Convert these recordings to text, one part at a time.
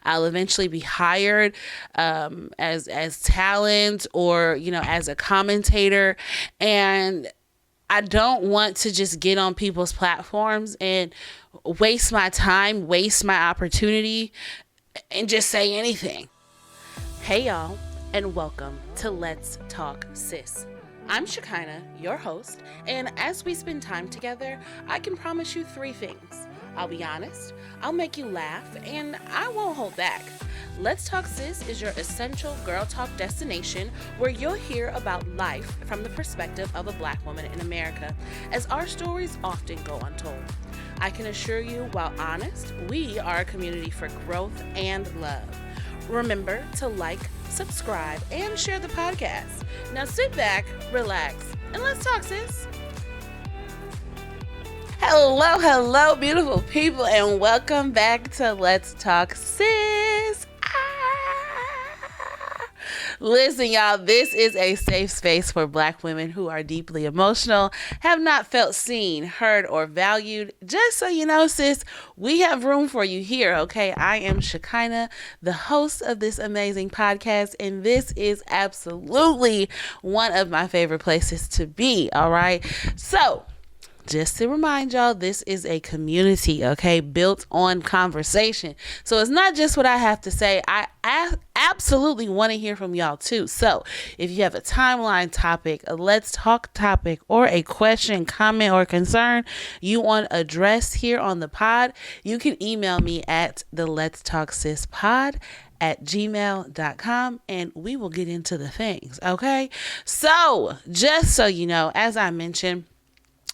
I'll eventually be hired as talent or, as a commentator. And I don't want to just get on people's platforms and waste my time, waste my opportunity, and just say anything. Hey y'all, and welcome to Let's Talk Sis. I'm Shekinah, your host, and as we spend time together, I can promise you 3 things. I'll be honest, I'll make you laugh, and I won't hold back. Let's Talk Sis is your essential girl talk destination where you'll hear about life from the perspective of a Black woman in America, as our stories often go untold. I can assure you, while honest, we are a community for growth and love. Remember to like, subscribe, and share the podcast. Now sit back, relax, and let's talk, sis. Hello, beautiful people, and welcome back to Let's Talk Sis. Listen, y'all, this is a safe space for Black women who are deeply emotional, have not felt seen, heard, or valued. Just so you know, sis, we have room for you here, okay? I am Shekinah, the host of this amazing podcast, and this is absolutely one of my favorite places to be, all right? So, just to remind y'all, this is a community, okay, built on conversation. So it's not just what I have to say. I absolutely want to hear from y'all too. So if you have a timeline topic, a let's talk topic, or a question, comment, or concern you want addressed here on the pod, you can email me at the Let's Talk Sis pod at gmail.com, and we will get into the things, okay? So just so you know, as I mentioned,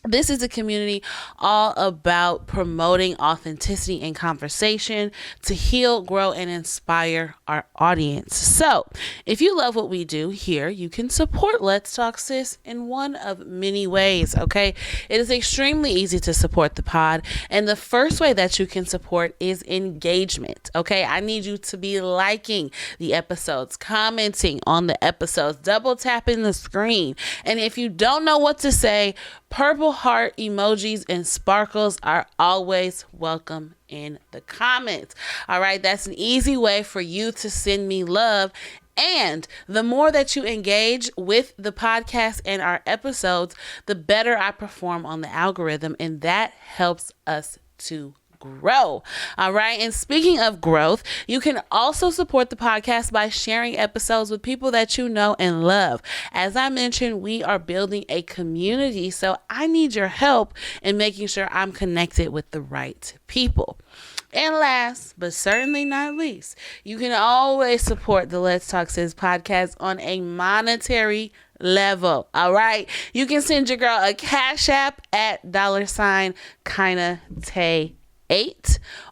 this is a community all about promoting authenticity in conversation to heal, grow, and inspire our audience. So if you love what we do here, you can support Let's Talk Sis in one of many ways, okay? It is extremely easy to support the pod, and the first way that you can support is engagement, okay? I need you to be liking the episodes, commenting on the episodes, double tapping the screen, and if you don't know what to say, purple heart emojis and sparkles are always welcome in the comments. All right, that's an easy way for you to send me love. And the more that you engage with the podcast and our episodes, the better I perform on the algorithm, and that helps us to grow. All right. And speaking of growth, you can also support the podcast by sharing episodes with people that you know and love. As I mentioned, we are building a community, so I need your help in making sure I'm connected with the right people. And last, but certainly not least, you can always support the Let's Talk Sis podcast on a monetary level. All right. You can send your girl a cash app at $KindaTay8,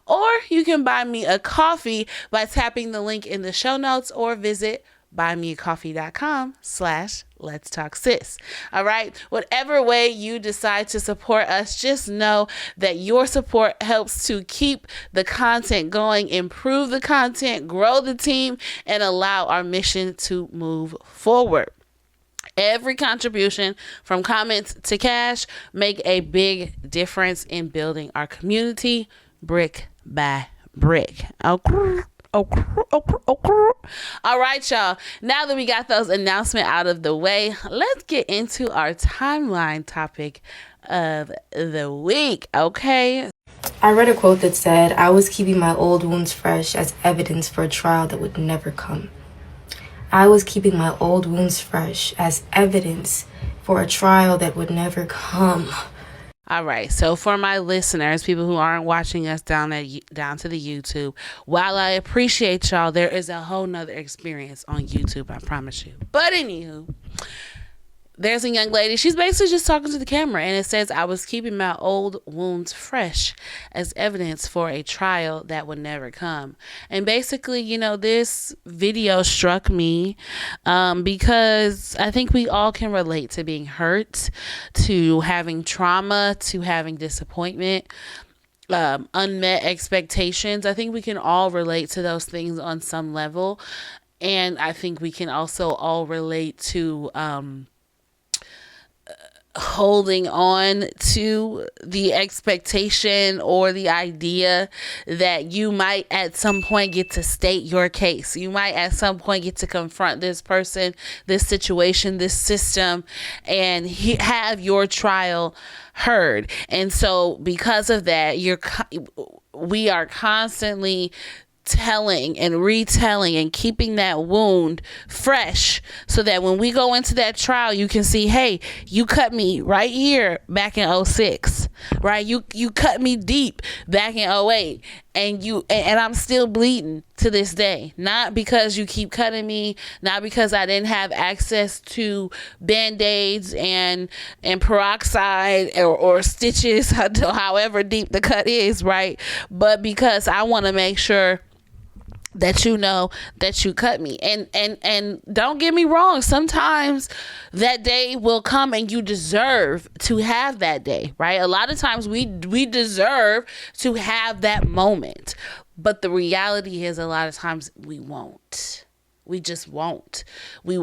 or you can buy me a coffee by tapping the link in the show notes or visit buymeacoffee.com/Let's Talk Sis. All right. Whatever way you decide to support us, just know that your support helps to keep the content going, improve the content, grow the team, and allow our mission to move forward. Every contribution, from comments to cash, make a big difference in building our community brick by brick. Okay. All right, y'all. Now that we got those announcements out of the way, let's get into our timeline topic of the week, okay? I read a quote that said, "I was keeping my old wounds fresh as evidence for a trial that would never come." I was keeping my old wounds fresh as evidence for a trial that would never come. All right. So for my listeners, people who aren't watching us down to the YouTube, while I appreciate y'all, there is a whole nother experience on YouTube, I promise you. But anywho, there's a young lady, she's basically just talking to the camera, and it says, "I was keeping my old wounds fresh as evidence for a trial that would never come." And basically, this video struck me because I think we all can relate to being hurt, to having trauma, to having disappointment, unmet expectations. I think we can all relate to those things on some level. And I think we can also all relate to holding on to the expectation or the idea that you might at some point get to state your case. You might at some point get to confront this person, this situation, this system, and have your trial heard. And so because of that, we are constantly telling and retelling and keeping that wound fresh so that when we go into that trial, you can see, hey, you cut me right here back in 06, right? You cut me deep back in 08, and I'm still bleeding to this day. Not because you keep cutting me, not because I didn't have access to band-aids and peroxide or stitches, however deep the cut is, right? But because I want to make sure that you know that you cut me. And don't get me wrong, sometimes that day will come and you deserve to have that day, right? A lot of times we deserve to have that moment, but the reality is a lot of times we won't. We just won't. We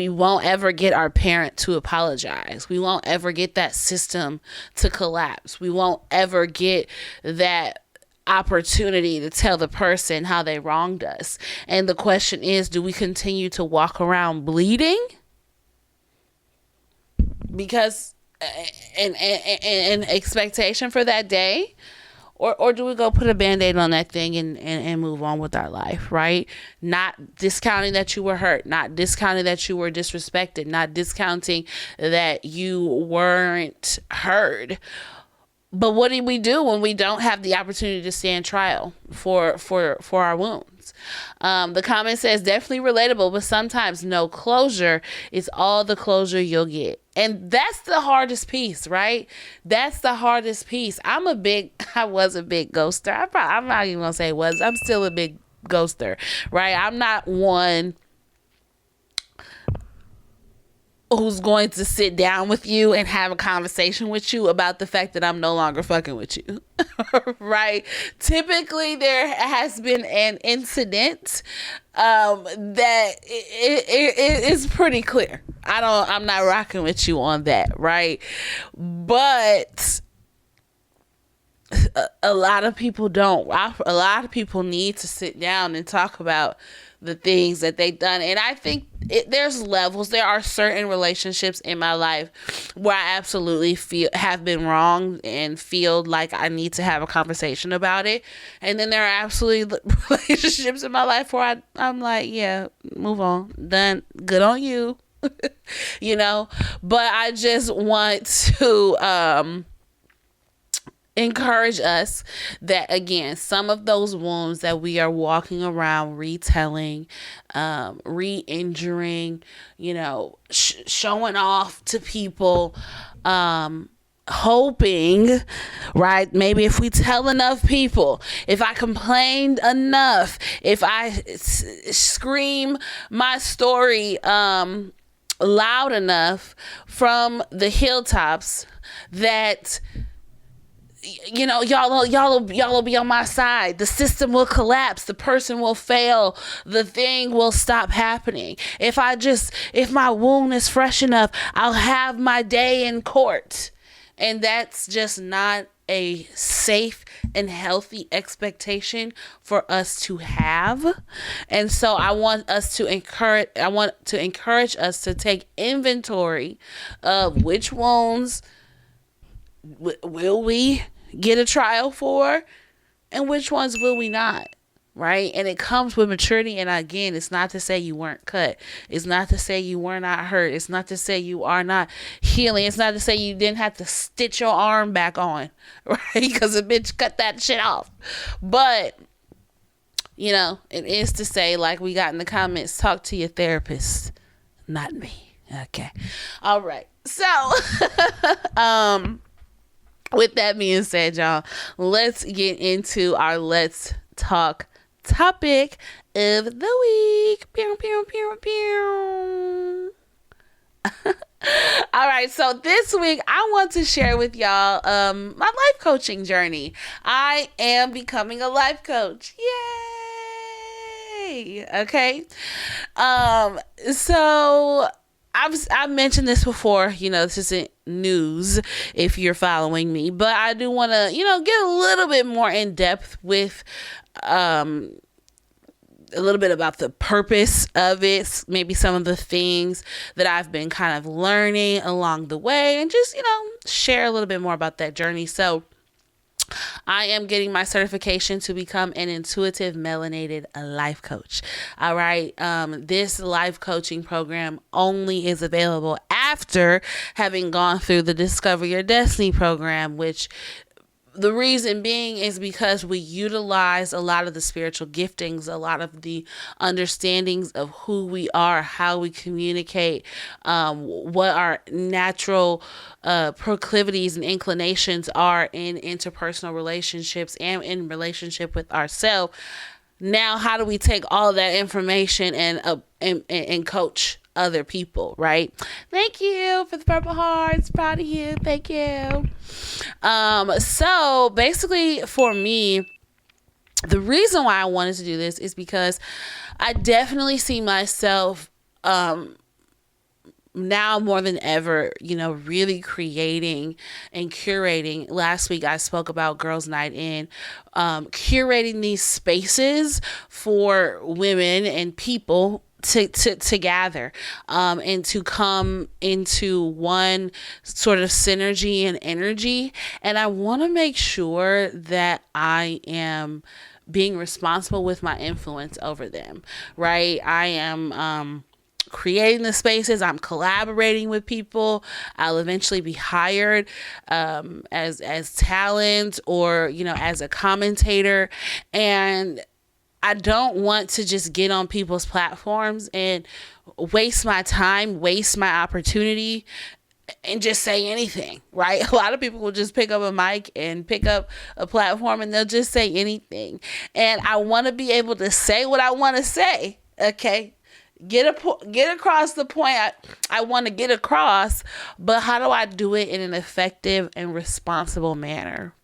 won't ever get our parent to apologize. We won't ever get that system to collapse. We won't ever get that opportunity to tell the person how they wronged us. And the question is, do we continue to walk around bleeding because and expectation for that day, or do we go put a band-aid on that thing and move on with our life, right? Not discounting that you were hurt, not discounting that you were disrespected, not discounting that you weren't heard. But what do we do when we don't have the opportunity to stand trial for our wounds? The comment says, definitely relatable, but sometimes no closure is all the closure you'll get. And that's the hardest piece, right? That's the hardest piece. I was a big ghoster. I'm not even going to say was. I'm still a big ghoster, right? I'm not one who's going to sit down with you and have a conversation with you about the fact that I'm no longer fucking with you. Right? Typically there has been an incident that it is pretty clear. I'm not rocking with you on that, right? But a lot of people don't. A lot of people need to sit down and talk about the things that they've done. And I think there's levels. There are certain relationships in my life where I absolutely have been wrong and feel like I need to have a conversation about it. And then there are absolutely relationships in my life where I'm like, yeah, move on. Done. Good on you. You know? But I just want to encourage us that, again, some of those wounds that we are walking around retelling, re-injuring, showing off to people, hoping, right? Maybe if we tell enough people, if I complained enough, if I scream my story loud enough from the hilltops, that y'all will be on my side. The system will collapse. The person will fail. The thing will stop happening. If my wound is fresh enough, I'll have my day in court. And that's just not a safe and healthy expectation for us to have. And so I want to encourage us to take inventory of which wounds will we get a trial for, and which ones will we not, right? And it comes with maturity. And again, it's not to say you weren't cut. It's not to say you were not hurt. It's not to say you are not healing. It's not to say you didn't have to stitch your arm back on, right? Because a bitch cut that shit off. But it is to say, like we got in the comments, talk to your therapist, not me. Okay. All right. So with that being said, y'all, let's get into our Let's Talk topic of the week. Pew, pew, pew, pew. All right, so this week I want to share with y'all my life coaching journey. I am becoming a life coach. Yay! Okay. So I've mentioned this before. This isn't news if you're following me, but I do want to get a little bit more in depth with a little bit about the purpose of it, maybe some of the things that I've been kind of learning along the way, and just share a little bit more about that journey. So I am getting my certification to become an intuitive melanated life coach. All right. This life coaching program only is available after having gone through the Discover Your Destiny program, which the reason being is because we utilize a lot of the spiritual giftings, a lot of the understandings of who we are, how we communicate, what our natural proclivities and inclinations are in interpersonal relationships and in relationship with ourselves. Now, how do we take all of that information and coach other people, right? Thank you for the purple hearts. Proud of you. Thank you. So basically for me, the reason why I wanted to do this is because I definitely see myself, now more than ever, really creating and curating. Last week I spoke about Girls Night In, curating these spaces for women and people to gather, and to come into one sort of synergy and energy. And I want to make sure that I am being responsible with my influence over them, right? I am, creating the spaces. I'm collaborating with people. I'll eventually be hired as talent or as a commentator, and I don't want to just get on people's platforms and waste my time, waste my opportunity, and just say anything, right? A lot of people will just pick up a mic and pick up a platform and they'll just say anything. And I want to be able to say what I want to say, okay? Get across the point I want to get across, but how do I do it in an effective and responsible manner,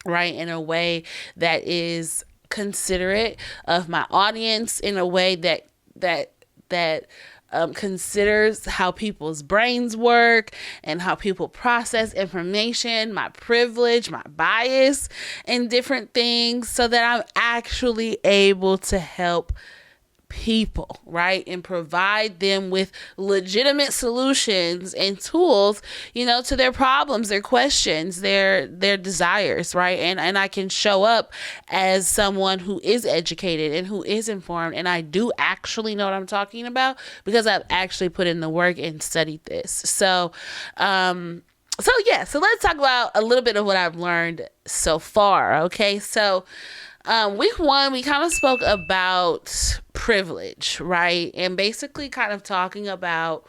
right? In a way that is considerate of my audience, in a way that considers how people's brains work and how people process information, my privilege, my bias, and different things, so that I'm actually able to help people, right? And provide them with legitimate solutions and tools, to their problems, their questions, their desires, right? And I can show up as someone who is educated and who is informed, and I do actually know what I'm talking about because I've actually put in the work and studied this. So let's talk about a little bit of what I've learned so far. Okay. So week one, we kind of spoke about privilege, right? And basically kind of talking about,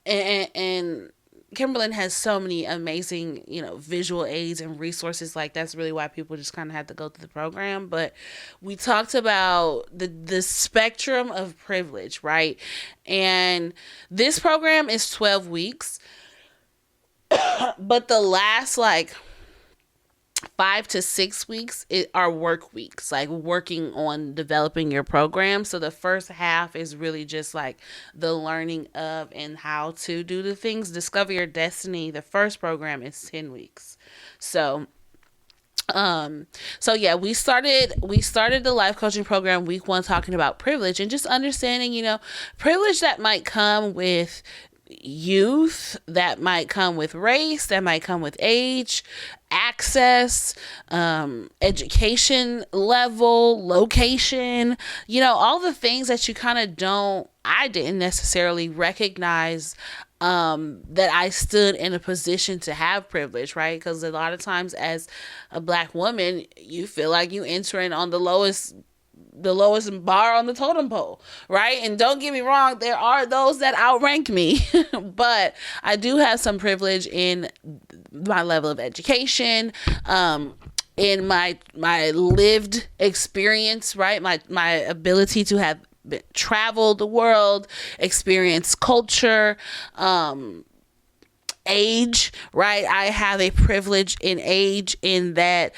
and Kimberlyn has so many amazing, visual aids and resources. Like, that's really why people just kind of have to go through the program. But we talked about the spectrum of privilege, right? And this program is 12 weeks, but the last 5 to 6 weeks are work weeks, like working on developing your program. So the first half is really just like the learning of and how to do the things. Discover Your Destiny, the first program, is 10 weeks. So yeah, we started the life coaching program week one talking about privilege and just understanding, privilege that might come with youth, that might come with race, that might come with age, access, education level, location, all the things that you kind of I didn't necessarily recognize that I stood in a position to have privilege, right? Because a lot of times as a Black woman, you feel like you entering on the lowest bar on the totem pole, right? And don't get me wrong, there are those that outrank me, but I do have some privilege in my level of education, in my lived experience, right? My ability to have traveled the world, experience culture, age, right? I have a privilege in age in that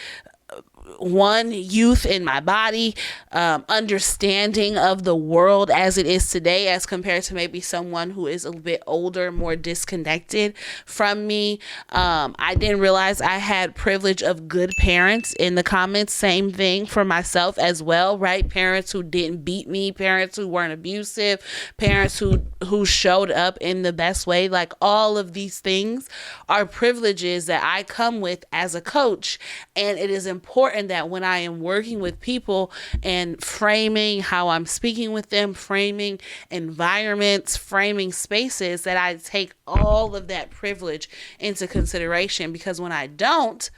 one, youth in my body, understanding of the world as it is today as compared to maybe someone who is a bit older, more disconnected from me. I didn't realize I had privilege of good parents in the comments. Same thing for myself as well, right? Parents who didn't beat me, parents who weren't abusive, parents who showed up in the best way. Like, all of these things are privileges that I come with as a coach. And it is important that when I am working with people and framing how I'm speaking with them, framing environments, framing spaces, that I take all of that privilege into consideration, because when I don't,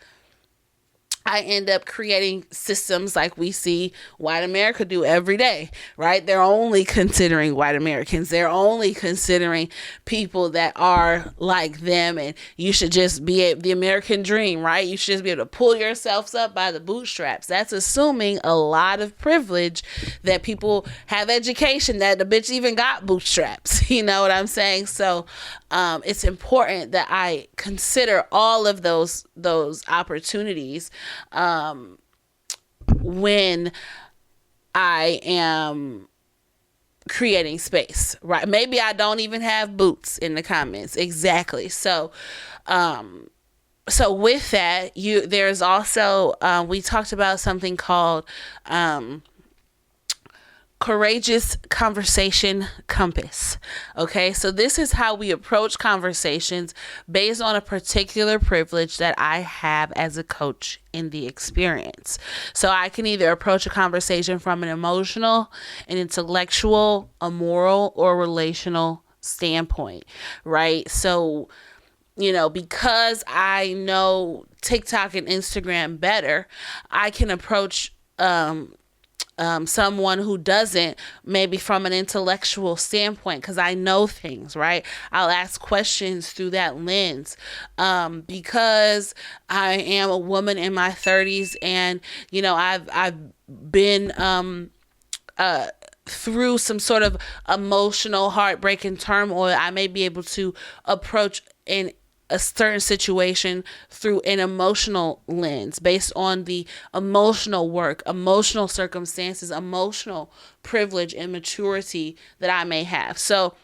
I end up creating systems like we see white America do every day, right? They're only considering white Americans. They're only considering people that are like them. And you should just be the American dream, right? You should just be able to pull yourselves up by the bootstraps. That's assuming a lot of privilege, that people have education, that the bitch even got bootstraps. You know what I'm saying? So it's important that I consider all of those opportunities when I am creating space, right? Maybe I don't even have boots in the comments. Exactly. So with that, there's also, we talked about something called, courageous conversation compass. Okay, so this is how we approach conversations based on a particular privilege that I have as a coach in the experience. So I can either approach a conversation from an emotional, an intellectual, a moral, or relational standpoint, right? So, because I know TikTok and Instagram better, I can approach someone who doesn't, maybe from an intellectual standpoint, because I know things, right? I'll ask questions through that lens, because I am a woman in my 30s, and I've been through some sort of emotional heartbreak and turmoil. I may be able to approach a certain situation through an emotional lens, based on the emotional work, emotional circumstances, emotional privilege and maturity that I may have. So,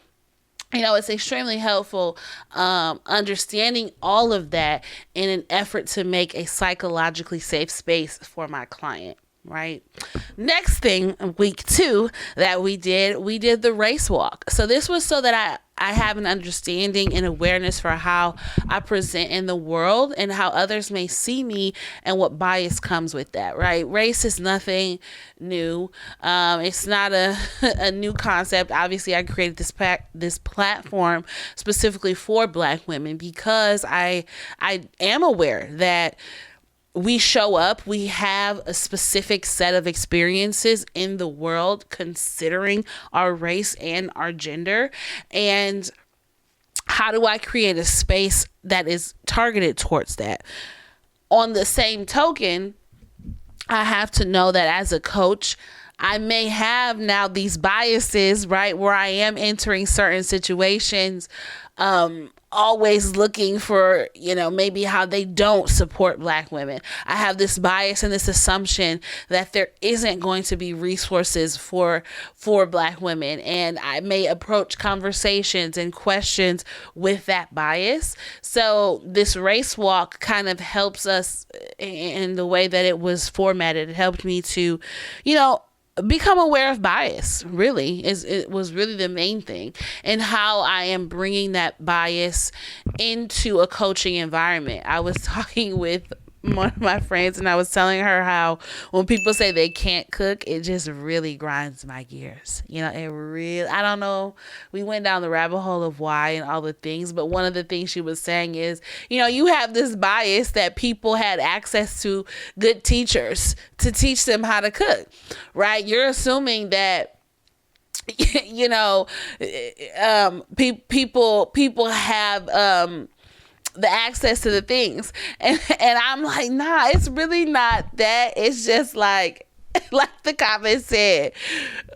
it's extremely helpful understanding all of that in an effort to make a psychologically safe space for my client. Right. Next thing, week 2 that we did the race walk. So this was so that I have an understanding and awareness for how I present in the world and how others may see me and what bias comes with that, right? Race is nothing new. It's not a new concept. Obviously, I created this platform specifically for Black women because I am aware that we show up, we have a specific set of experiences in the world considering our race and our gender. And how do I create a space that is targeted towards that? On the same token, I have to know that as a coach, I may have now these biases, right, where I am entering certain situations, always looking for, maybe how they don't support Black women. I have this bias and this assumption that there isn't going to be resources for Black women. And I may approach conversations and questions with that bias. So this race walk kind of helps us in the way that it was formatted. It helped me to, become aware of bias. It was really the main thing, and how I am bringing that bias into a coaching environment. I was talking with one of my friends, and I was telling her how when people say they can't cook, it just really grinds my gears. I don't know. We went down the rabbit hole of why and all the things, but one of the things she was saying is, you have this bias that people had access to good teachers to teach them how to cook, right? You're assuming that people have the access to the things, and I'm like, nah, it's really not that. It's just like the comment said,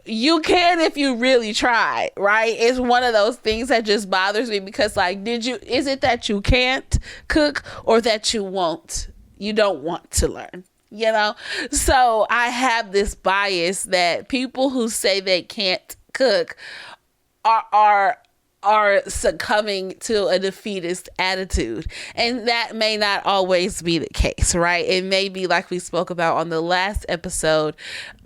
you can if you really try, right? It's one of those things that just bothers me, because is it that you can't cook, or that you don't want to learn? you know? So I have this bias that people who say they can't cook are succumbing to a defeatist attitude, and that may not always be the case, right? It may be, like we spoke about on the last episode,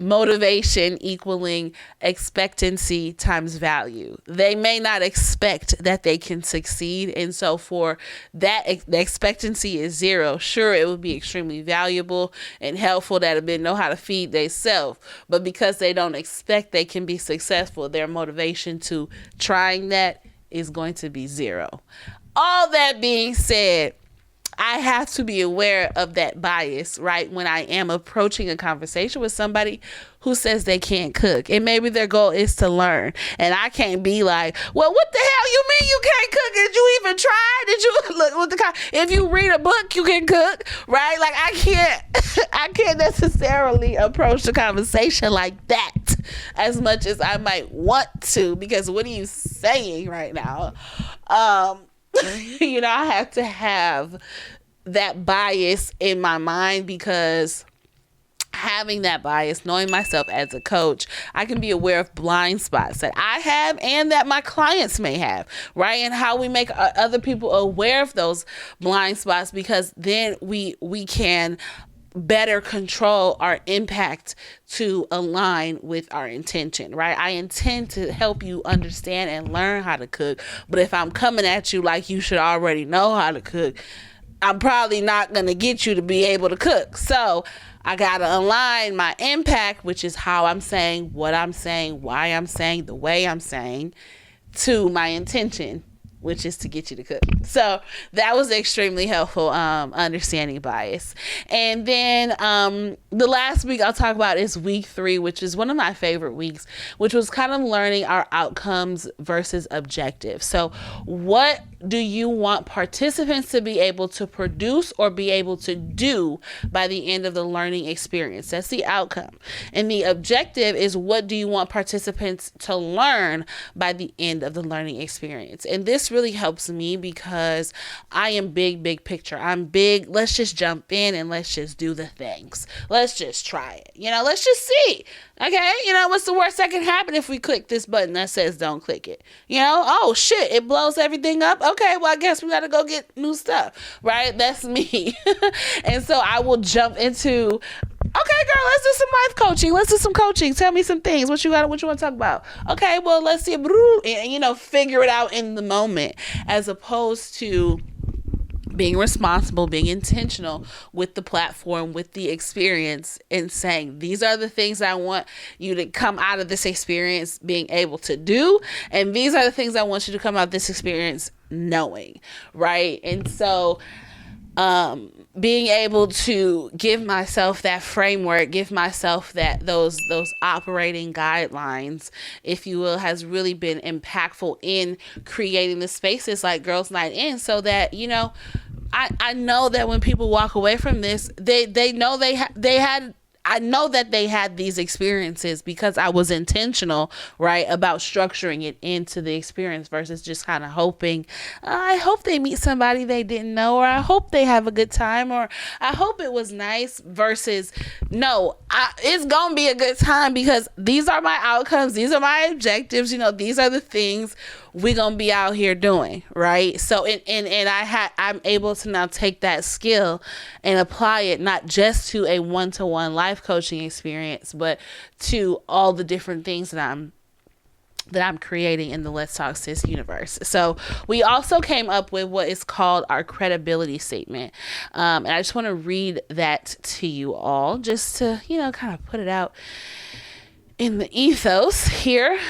motivation equaling expectancy times value. They may not expect that they can succeed, and so for that, the expectancy is zero. Sure, it would be extremely valuable and helpful that a men know how to feed themselves, but because they don't expect they can be successful, their motivation to trying that is going to be zero. All that being said, I have to be aware of that bias, right? When I am approaching a conversation with somebody who says they can't cook, and maybe their goal is to learn, and I can't be like, well, what the hell you mean you can't cook? Did you even try? Did you look with if you read a book, you can cook, right? Like I can't necessarily approach the conversation like that as much as I might want to, because what are you saying right now? I have to have that bias in my mind, because having that bias, knowing myself as a coach, I can be aware of blind spots that I have and that my clients may have, right? And how we make other people aware of those blind spots, because then we can better control our impact to align with our intention, right? I intend to help you understand and learn how to cook, but if I'm coming at you like you should already know how to cook, I'm probably not going to get you to be able to cook. So I got to align my impact, which is how I'm saying, what I'm saying, why I'm saying, the way I'm saying, to my intention, which is to get you to cook. So that was extremely helpful, understanding bias. And then the last week I'll talk about is week 3, which is one of my favorite weeks, which was kind of learning our outcomes versus objectives. So what do you want participants to be able to produce or be able to do by the end of the learning experience? That's the outcome. And the objective is, what do you want participants to learn by the end of the learning experience? And this really helps me, because I am big picture. I'm big, let's just jump in and let's just do the things. Let's just try it. Let's just see. Okay, what's the worst that can happen if we click this button that says don't click it? Oh shit, it blows everything up. Okay, well, I guess we gotta go get new stuff, right? That's me. And so I will jump into, okay, girl, let's do some life coaching. Let's do some coaching. Tell me some things. What you want to talk about? Okay, well, let's see. And, figure it out in the moment, as opposed to being responsible, being intentional with the platform, with the experience, and saying, these are the things I want you to come out of this experience being able to do. And these are the things I want you to come out of this experience knowing, right? And so, being able to give myself that framework, give myself those operating guidelines, if you will, has really been impactful in creating the spaces like Girls Night In, so that, I know that when people walk away from this, they know I know that they had these experiences because I was intentional, right, about structuring it into the experience versus just kind of hoping, I hope they meet somebody they didn't know, or I hope they have a good time, or I hope it was nice, versus, no, it's going to be a good time because these are my outcomes. These are my objectives. These are the things we're going to be out here doing, right? So, I'm able to now take that skill and apply it not just to a one-to-one life coaching experience, but to all the different things that I'm creating in the Let's Talk Sis universe. So we also came up with what is called our credibility statement. And I just want to read that to you all, just to, kind of put it out in the ethos here.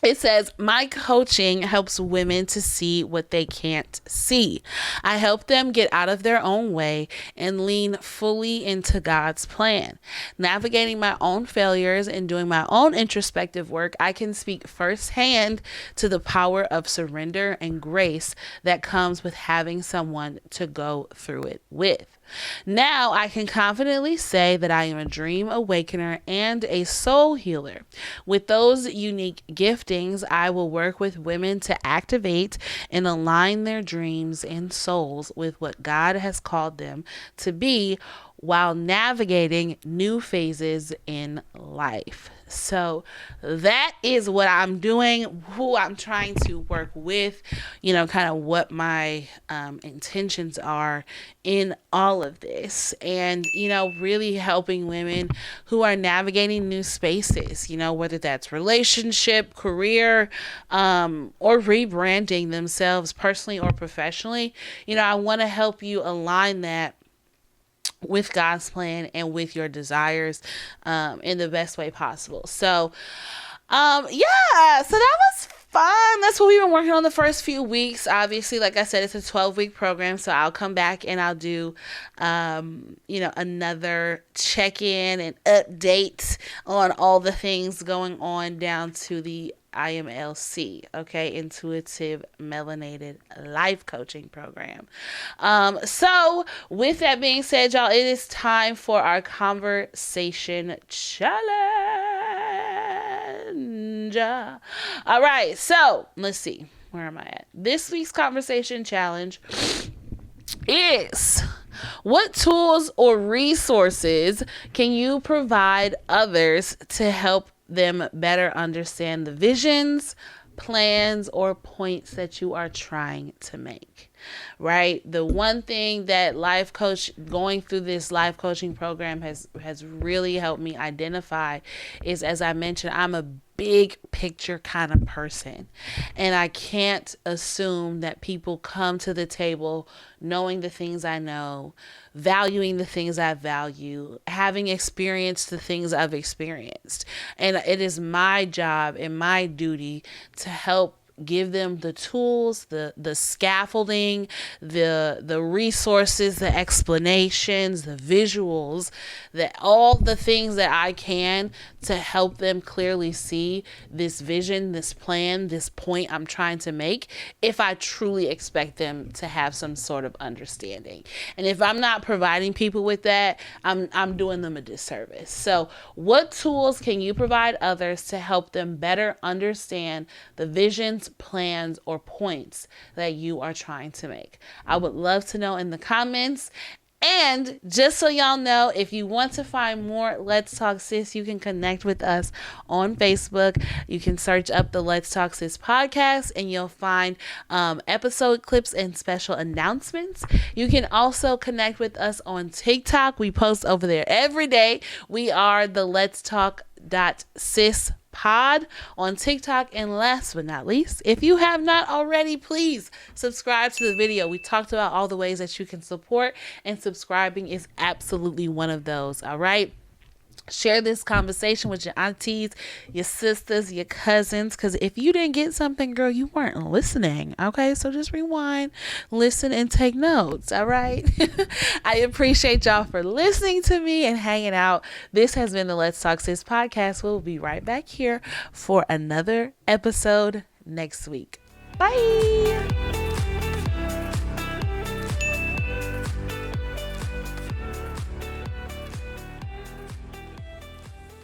It says, my coaching helps women to see what they can't see. I help them get out of their own way and lean fully into God's plan. Navigating my own failures and doing my own introspective work, I can speak firsthand to the power of surrender and grace that comes with having someone to go through it with. Now I can confidently say that I am a dream awakener and a soul healer. With those unique giftings, I will work with women to activate and align their dreams and souls with what God has called them to be, while navigating new phases in life. So that is what I'm doing, who I'm trying to work with, kind of what my intentions are in all of this. And, really helping women who are navigating new spaces, whether that's relationship, career, or rebranding themselves personally or professionally. I want to help you align that with God's plan and with your desires in the best way possible. So so that was fun. That's what we've been working on the first few weeks. Obviously, like I said, it's a 12-week program, so I'll come back and I'll do another check-in and update on all the things going on down to the IMLC, okay, Intuitive Melanated Life Coaching Program. So with that being said, y'all, it is time for our conversation challenge. All right, so let's see, where am I at? This week's conversation challenge is: what tools or resources can you provide others to help them better understand the visions, plans, or points that you are trying to make? Right? The one thing that going through this life coaching program has really helped me identify is, as I mentioned, I'm a big picture kind of person, and I can't assume that people come to the table knowing the things I know, valuing the things I value, having experienced the things I've experienced. And it is my job and my duty to help give them the tools, the scaffolding, the resources, the explanations, the visuals, all the things that I can to help them clearly see this vision, this plan, this point I'm trying to make, if I truly expect them to have some sort of understanding. And if I'm not providing people with that, I'm doing them a disservice. So what tools can you provide others to help them better understand the visions, plans, or points that you are trying to make? I would love to know in the comments. And just so y'all know, if you want to find more Let's Talk Sis, you can connect with us on Facebook. You can search up the Let's Talk Sis podcast and you'll find episode clips and special announcements. You can also connect with us on TikTok. We post over there every day. We are the Let's Talk .sis pod on TikTok. And last but not least, if you have not already, please subscribe to the video. We talked about all the ways that you can support, and subscribing is absolutely one of those. All right. Share this conversation with your aunties, your sisters, your cousins, because if you didn't get something, girl, you weren't listening. Okay, so just rewind, listen, and take notes. All right. I appreciate y'all for listening to me and hanging out. This has been the Let's Talk Sis podcast. We'll be right back here for another episode next week. Bye.